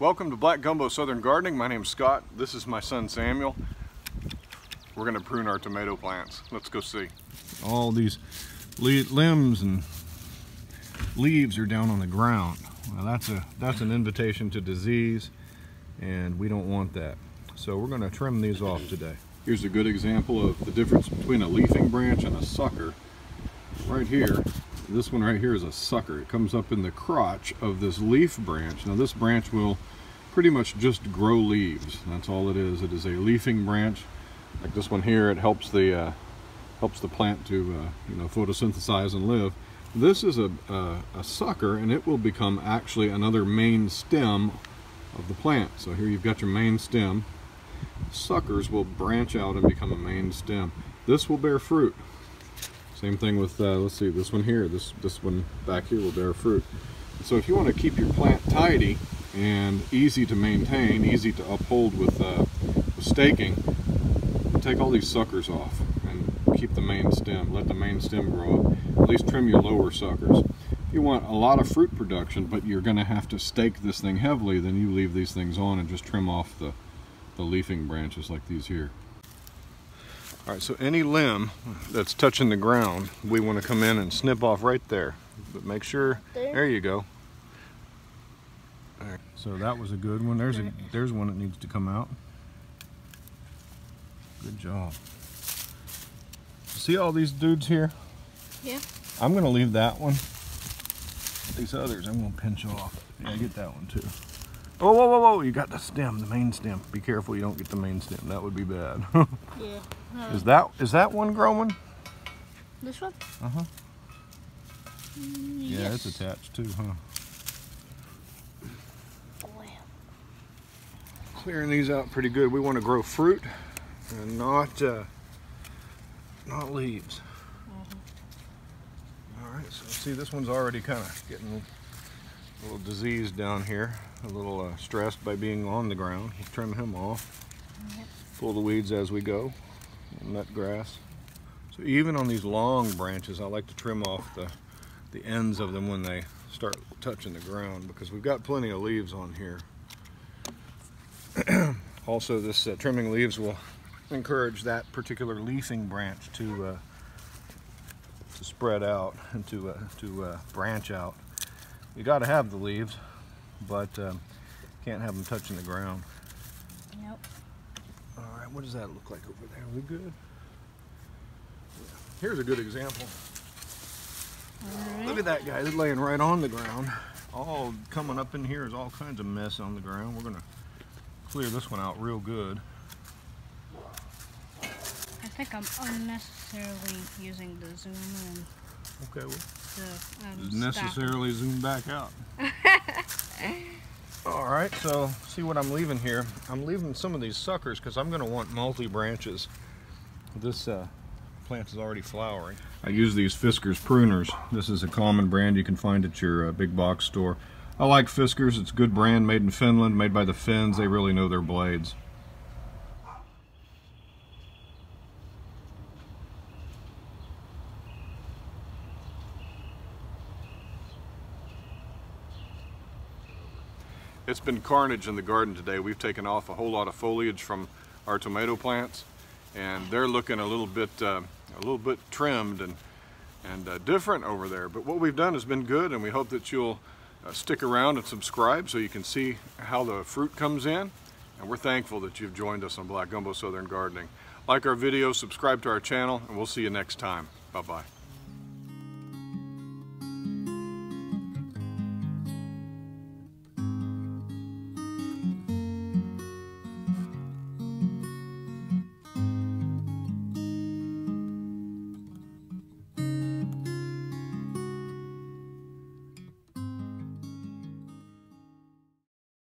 Welcome to Black Gumbo Southern Gardening. My name's Scott. This is my son Samuel. We're going to prune our tomato plants. Let's go see. All these limbs and leaves are down on the ground. Well, that's an invitation to disease, and we don't want that. So we're going to trim these off today. Here's a good example of the difference between a leafing branch and a sucker. Right here, this one right here is a sucker. It comes up in the crotch of this leaf branch. Now this branch will pretty much just grow leaves. That's all it is. It is a leafing branch. Like this one here, it helps the plant to photosynthesize and live. This is a sucker, and it will become actually another main stem of the plant. So here you've got your main stem. Suckers will branch out and become a main stem. This will bear fruit. Same thing with, let's see, this one here, this one back here will bear fruit. So if you want to keep your plant tidy and easy to maintain, easy to uphold with staking, take all these suckers off and keep the main stem. Let the main stem grow up. At least trim your lower suckers. If you want a lot of fruit production, but you're going to have to stake this thing heavily, then you leave these things on and just trim off the leafing branches like these here. All right, so any limb that's touching the ground, we want to come in and snip off right there. But make sure, there you go. All right, so that was a good one. There's one that needs to come out. Good job. See all these dudes here? Yeah. I'm going to leave that one. These others I'm going to pinch off. Yeah, get that one too. Oh, whoa, whoa, whoa, you got the stem, the main stem. Be careful you don't get the main stem. That would be bad. Yeah. Is that one growing? This one? Uh-huh. Yes. Yeah, it's attached too, huh? Wow. Clearing these out pretty good. We want to grow fruit and not leaves. All right, so see, this one's already kind of getting a little diseased down here, a little stressed by being on the ground. We'll trim him off. Pull the weeds as we go, nut grass. So even on these long branches, I like to trim off the ends of them when they start touching the ground, because we've got plenty of leaves on here. Also, this trimming leaves will encourage that particular leafing branch to spread out and to branch out. You got to have the leaves, but can't have them touching the ground. Yep. All right, what does that look like over there? Are we good? Yeah. Here's a good example. Look at that guy. He's laying right on the ground. All coming up in here is all kinds of mess on the ground. We're going to clear this one out real good. I think I'm unnecessarily using the zoom in. Okay, well, necessarily zoom back out. All right, so see what I'm leaving here. I'm leaving some of these suckers because I'm going to want multi-branches. This plant is already flowering. I use these Fiskars Pruners. This is a common brand you can find at your big box store. I like Fiskars. It's a good brand, made in Finland, made by the Finns. They really know their blades. It's been carnage in the garden today. We've taken off a whole lot of foliage from our tomato plants, and they're looking a little bit trimmed and different over there. But what we've done has been good, and we hope that you'll stick around and subscribe so you can see how the fruit comes in. And we're thankful that you've joined us on Black Gumbo Southern Gardening. Like our videos, subscribe to our channel, and we'll see you next time. Bye-bye.